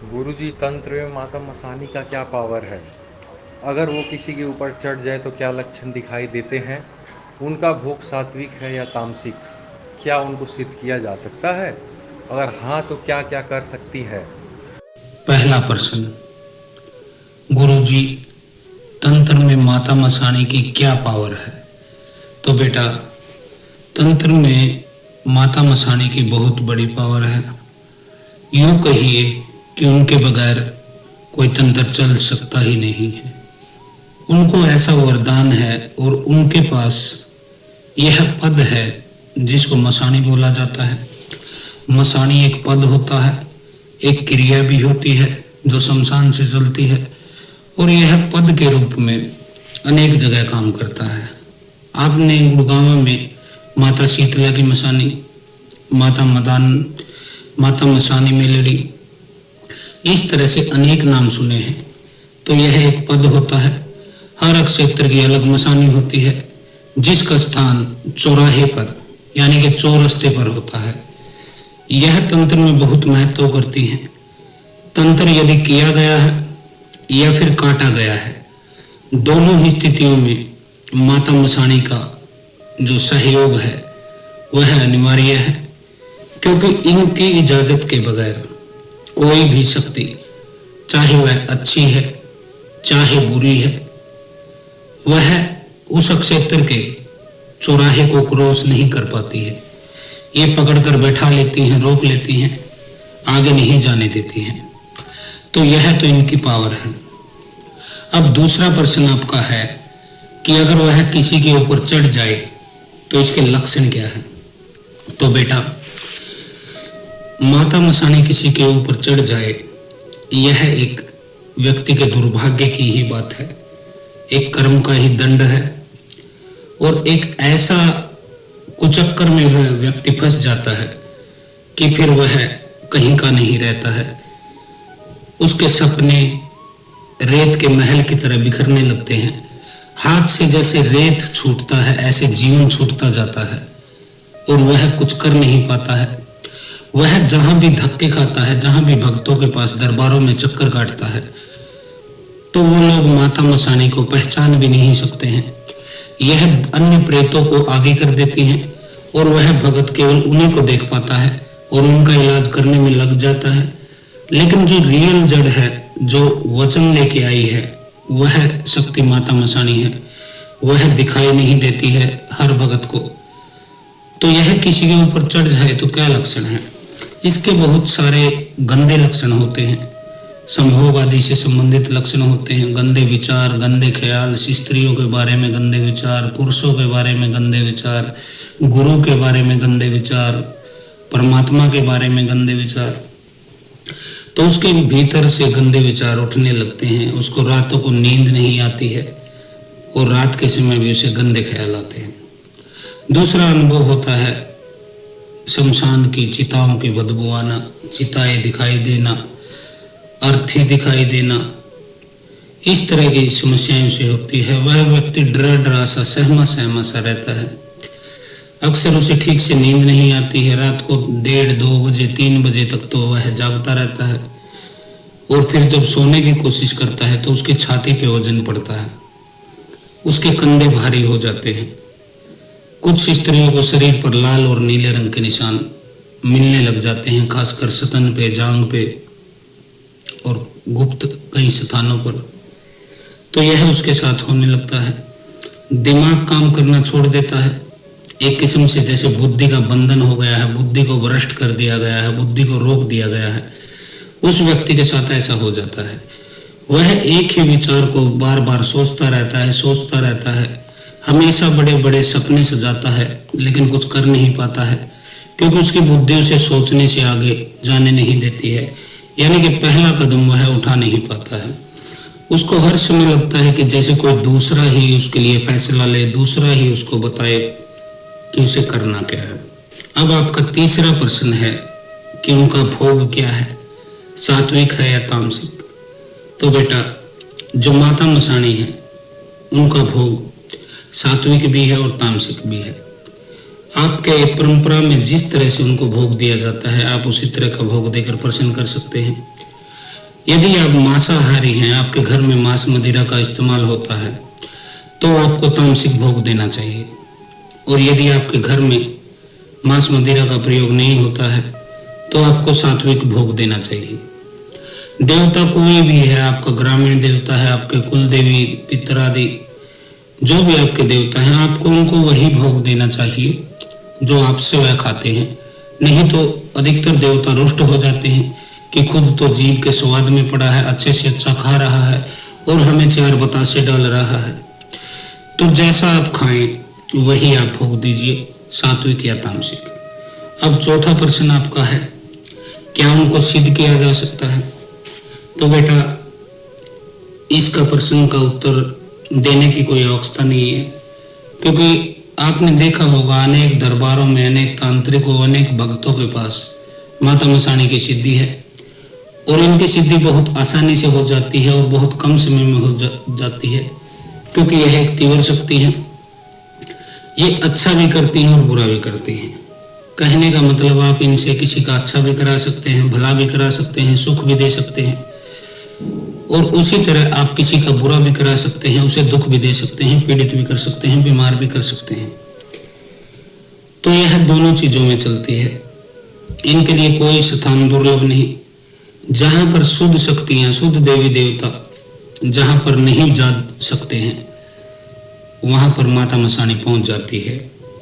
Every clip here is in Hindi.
गुरुजी, तंत्र में माता मसानी का क्या पावर है? अगर वो किसी के ऊपर चढ़ जाए तो क्या लक्षण दिखाई देते हैं? उनका भोग सात्विक है या तामसिक? क्या उनको सिद्ध किया जा सकता है? अगर हाँ तो क्या क्या कर सकती है? पहला प्रश्न, गुरुजी, तंत्र में माता मसानी की क्या पावर है? तो बेटा, तंत्र में माता मसानी की बहुत बड़ी पावर है। यूं कहिए कि उनके बगैर कोई तंत्र चल सकता ही नहीं है। उनको ऐसा वरदान है और उनके पास यह पद है जिसको मसानी बोला जाता है। मसानी एक पद होता है, एक क्रिया भी होती है जो शमशान से चलती है, और यह पद के रूप में अनेक जगह काम करता है। आपने गुड़गांव में माता शीतला की मसानी, माता मसानी मेलड़ी, इस तरह से अनेक नाम सुने हैं। तो यह एक पद होता है। हर क्षेत्र की अलग मसानी होती है जिसका स्थान चौराहे पर यानी कि चौरस्ते पर होता है। यह तंत्र में बहुत महत्व करती है। तंत्र यदि किया गया है या फिर काटा गया है, दोनों ही स्थितियों में माता मसानी का जो सहयोग है वह अनिवार्य है, क्योंकि इनकी इजाजत के बगैर कोई भी शक्ति, चाहे वह अच्छी है चाहे बुरी है, वह उस क्षेत्र के चौराहे को क्रॉस नहीं कर पाती है। ये पकड़कर बैठा लेती हैं, रोक लेती हैं, आगे नहीं जाने देती हैं। तो यह तो इनकी पावर है। अब दूसरा प्रश्न आपका है कि अगर वह किसी के ऊपर चढ़ जाए तो इसके लक्षण क्या है? तो बेटा, माता मसानी किसी के ऊपर चढ़ जाए, यह एक व्यक्ति के दुर्भाग्य की ही बात है, एक कर्म का ही दंड है, और एक ऐसा कुचक्कर में वह व्यक्ति फंस जाता है कि फिर वह कहीं का नहीं रहता है। उसके सपने रेत के महल की तरह बिखरने लगते हैं। हाथ से जैसे रेत छूटता है ऐसे जीवन छूटता जाता है, और वह कुछ कर नहीं पाता है। वह जहां भी धक्के खाता है, जहां भी भक्तों के पास दरबारों में चक्कर काटता है, तो वो लोग माता मसानी को पहचान भी नहीं सकते हैं। यह अन्य प्रेतों को आगे कर देती हैं और वह भगत केवल उन्हीं को देख पाता है और उनका इलाज करने में लग जाता है। लेकिन जो रियल जड़ है, जो वचन लेके आई है, वह शक्ति माता मसानी है। वह दिखाई नहीं देती है हर भगत को। तो यह किसी के ऊपर चढ़ जाए तो क्या लक्षण है? इसके बहुत सारे गंदे लक्षण होते हैं, संभोग से संबंधित लक्षण होते हैं। गंदे विचार, गंदे ख्याल, स्त्रियों के बारे में गंदे विचार, पुरुषों के बारे में गंदे विचार, गुरु के बारे में गंदे विचार, परमात्मा के बारे में गंदे विचार। तो उसके भीतर से गंदे विचार उठने लगते हैं। उसको रातों को नींद नहीं आती है और रात के समय भी उसे गंदे ख्याल आते हैं। दूसरा अनुभव होता है शमशान की चिताओं की बदबू आना, चिताएं दिखाई देना, अर्थी दिखाई देना। इस तरह की समस्याएं उसे होती है। वह व्यक्ति डरा डरा सा, सहमा सहमा सा रहता है। अक्सर उसे ठीक से नींद नहीं आती है। रात को 1:30, 2 बजे, 3 बजे तक तो वह जागता रहता है, और फिर जब सोने की कोशिश करता है तो उसकी छाती पे वजन पड़ता है, उसके कंधे भारी हो जाते हैं। कुछ स्त्रियों को शरीर पर लाल और नीले रंग के निशान मिलने लग जाते हैं, खासकर स्तन पे, जांग पे और गुप्त कई स्थानों पर। तो यह उसके साथ होने लगता है। दिमाग काम करना छोड़ देता है। एक किस्म से जैसे बुद्धि का बंधन हो गया है, बुद्धि को भ्रष्ट कर दिया गया है, बुद्धि को रोक दिया गया है। उस व्यक्ति के साथ ऐसा हो जाता है। वह एक ही विचार को बार बार सोचता रहता है, हमेशा बड़े बड़े सपने सजाता है, लेकिन कुछ कर नहीं पाता है, क्योंकि उसकी बुद्धि उसे सोचने से आगे जाने नहीं देती है। यानी कि पहला कदम वह उठा नहीं पाता है। उसको हर समय लगता है कि जैसे कोई दूसरा ही उसके लिए फैसला ले, दूसरा ही उसको बताए कि उसे करना क्या है। अब आपका तीसरा प्रश्न है कि उनका भोग क्या है, सात्विक है या तामसिक? तो बेटा, जो माता मसानी है उनका भोग सात्विक भी है और तामसिक भी है। आपके परंपरा में जिस तरह से उनको भोग दिया जाता है, आप उसी तरह का भोग देकर प्रसन्न कर सकते हैं। यदि आप मांसाहारी हैं, आपके घर में मांस मदिरा का इस्तेमाल होता है, तो आपको तामसिक भोग देना चाहिए। और यदि आपके घर में मांस मदिरा का प्रयोग नहीं होता है, तो आपको सात्विक भोग देना चाहिए। देवता कोई भी है, आपका ग्रामीण देवता है, आपके कुल देवी पितरादि जो भी आपके देवता हैं, आपको उनको वही भोग देना चाहिए जो आप सेवा खाते हैं। नहीं तो अधिकतर देवता रुष्ट हो जाते हैं कि खुद तो जीव के स्वाद में पड़ा है, अच्छे से अच्छा खा रहा है और हमें चार बतासे डाल रहा है। तो जैसा आप खाएं वही आप भोग दीजिए, सात्विक या तामसिक। अब चौथा प्रश्न आपका है, क्या उनको सिद्ध किया जा सकता है? तो बेटा, इसका प्रश्न का उत्तर देने की कोई आवश्यकता नहीं है, क्योंकि आपने देखा होगा अनेक दरबारों में, अनेक तांत्रिकों, अनेक भक्तों के पास माता मसानी की सिद्धि है और इनकी सिद्धि बहुत आसानी से हो जाती है और बहुत कम समय में हो जाती है, क्योंकि यह एक तीव्र शक्ति है। ये अच्छा भी करती हैं और बुरा भी करती हैं। कहने का मतलब, आप इनसे किसी का अच्छा भी करा सकते हैं, भला भी करा सकते हैं, सुख भी दे सकते हैं, और उसी तरह आप किसी का बुरा भी करा सकते हैं, उसे दुख भी दे सकते हैं, पीड़ित भी कर सकते हैं, बीमार भी कर सकते हैं। तो यह दोनों चीजों में चलती है। इनके लिए कोई स्थान दुर्लभ नहीं। जहां पर शुद्ध शक्तियां, शुद्ध देवी देवता जहां पर नहीं जा सकते हैं, वहां पर माता मसानी पहुंच जाती है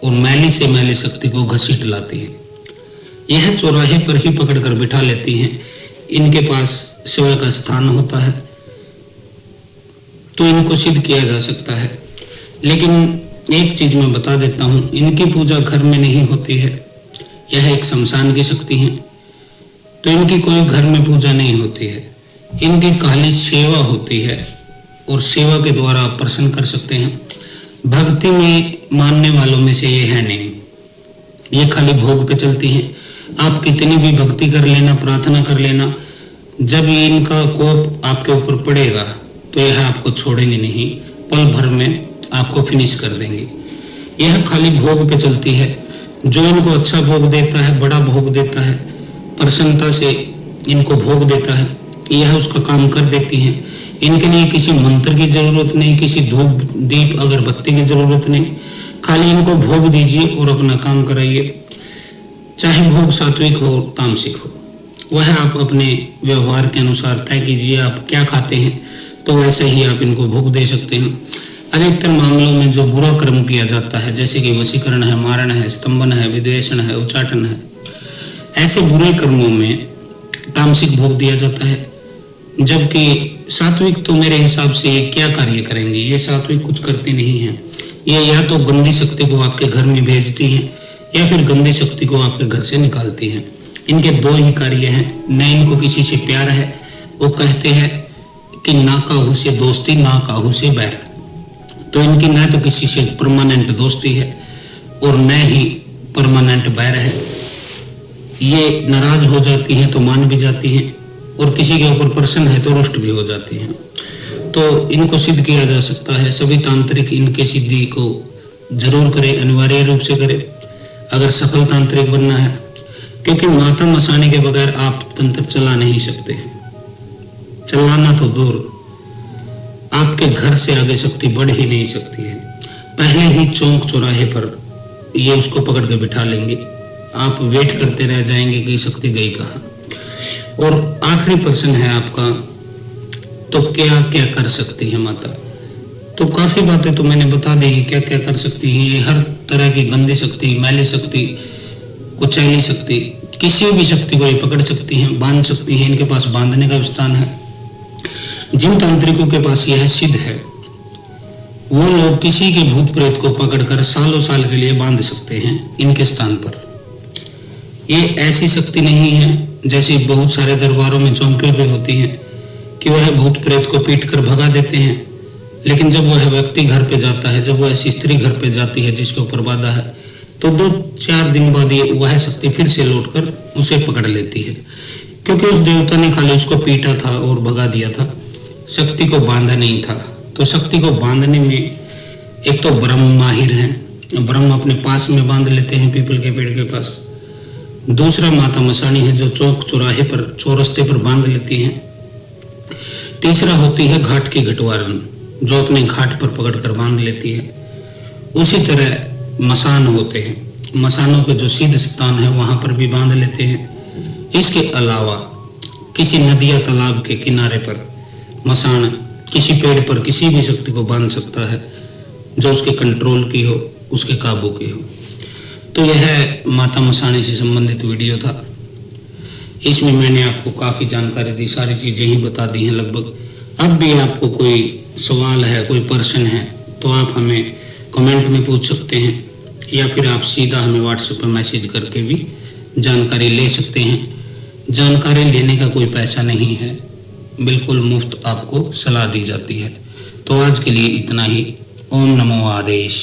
और मैली से मैली शक्ति को घसीट लाती है। यह चौराहे पर ही पकड़कर बिठा लेती हैं। इनके पास सेवा का स्थान होता है, तो इनको सिद्ध किया जा सकता है। लेकिन एक चीज मैं बता देता हूं, इनकी पूजा घर में नहीं होती है। यह एक शमशान की शक्ति है, तो इनकी कोई घर में पूजा नहीं होती है। इनकी खाली सेवा होती है और सेवा के द्वारा आप प्रसन्न कर सकते हैं। भक्ति में मानने वालों में से ये है नहीं, ये खाली भोग पे चलती हैं। आप कितनी भी भक्ति कर लेना, प्रार्थना कर लेना, जब इनका कोप आपके ऊपर पड़ेगा तो यह आपको छोड़ेंगे नहीं, पल भर में आपको फिनिश कर देंगे। यह खाली भोग पे चलती है। जो इनको अच्छा भोग देता है, बड़ा भोग देता है, प्रसन्नता से इनको भोग देता है, यह उसका काम कर देती हैं। इनके लिए किसी मंत्र की जरूरत नहीं, किसी धूप दीप अगरबत्ती की जरूरत नहीं। खाली इनको भोग दीजिए और अपना काम कराइए। चाहे भोग सात्विक हो तामसिक हो, वह आप अपने व्यवहार के अनुसार तय कीजिए। आप क्या खाते हैं तो वैसे ही आप इनको भोग दे सकते हैं। अधिकतर मामलों में जो बुरा कर्म किया जाता है, जैसे कि वशीकरण है, मारण है, स्तंभन है, विद्वेषण है, उच्चाटन है, ऐसे बुरे कर्मों में तामसिक भोग दिया जाता है। जबकि सात्विक तो मेरे हिसाब से ये क्या कार्य करेंगे, ये सात्विक कुछ करते नहीं हैं। ये या तो गंदी शक्ति को आपके घर में भेजती हैं या फिर गंदी शक्ति को आपके घर से निकालती हैं। इनके दो ही कार्य हैं। न इनको किसी से प्यार है, वो कहते हैं कि ना काहू से दोस्ती, ना काहू से बैर। तो इनकी न तो किसी से परमानेंट दोस्ती है और न ही परमानेंट बैर है। ये नाराज हो जाती हैं तो मान भी जाती हैं, और किसी के ऊपर प्रसन्न है तो रुष्ट भी हो जाती हैं। तो इनको सिद्ध किया जा सकता है। सभी तांत्रिक इनके सिद्धि को जरूर करें, अनिवार्य रूप से करें अगर सफल तांत्रिक बनना है, क्योंकि माता मसानी के बगैर आप तंत्र चला नहीं सकते। चलाना तो दूर, आपके घर से आगे शक्ति बढ़ ही नहीं सकती है। पहले ही चौक चौराहे पर ये उसको पकड़ के बिठा लेंगे, आप वेट करते रह जाएंगे कि शक्ति गई कहाँ। और आखिरी प्रश्न है आपका, तो क्या क्या कर सकती है माता? तो काफी बातें तो मैंने बता दी क्या क्या कर सकती है। ये हर तरह की गंदी शक्ति, मैली शक्ति, कुचैली शक्ति, किसी भी शक्ति को ये पकड़ सकती हैं, बांध सकती हैं। इनके पास बांधने का स्थान है। जिन तांत्रिकों के पास यह सिद्ध है, वो लोग किसी के भूत प्रेत को पकड़कर सालों साल के लिए बांध सकते हैं इनके स्थान पर। ये ऐसी शक्ति नहीं है जैसे बहुत सारे दरबारों में चौकियों पे होती है कि वह भूत प्रेत को पीट कर भगा देते हैं, लेकिन जब वह व्यक्ति घर पे जाता है, जब वह ऐसी स्त्री घर पे जाती है जिसके ऊपर बाधा है, तो 2-4 दिन बाद ये वह शक्ति फिर से लौटकर उसे पकड़ लेती है, क्योंकि उस देवता ने खाली उसको पीटा था और भगा दिया था, शक्ति को बांधा नहीं था। तो शक्ति को बांधने में एक तो ब्रह्म माहिर हैं, ब्रह्म अपने पास में बांध लेते हैं पीपल के पेड़ के पास। दूसरा माता मसानी है जो चौक चौराहे पर, चौरस्ते पर बांध लेती हैं तीसरा होती है घाट की घटवारन, जो अपने घाट पर पकड़ कर बांध लेती है। उसी तरह मसान होते हैं, मसानों के जो सिद्ध स्थान है वहां पर भी बांध लेते हैं। इसके अलावा किसी नदी या तालाब के किनारे पर मसान किसी पेड़ पर किसी भी शक्ति को बांध सकता है जो उसके कंट्रोल की हो, उसके काबू की हो। तो यह माता मसानी से संबंधित वीडियो था। इसमें मैंने आपको काफ़ी जानकारी दी, सारी चीज़ें ही बता दी हैं लगभग। अब भी आपको कोई सवाल है, कोई प्रश्न है, तो आप हमें कमेंट में पूछ सकते हैं या फिर आप सीधा हमें व्हाट्सएप पर मैसेज करके भी जानकारी ले सकते हैं। जानकारी लेने का कोई पैसा नहीं है, बिल्कुल मुफ्त आपको सलाह दी जाती है। तो आज के लिए इतना ही। ओम नमो आदेश।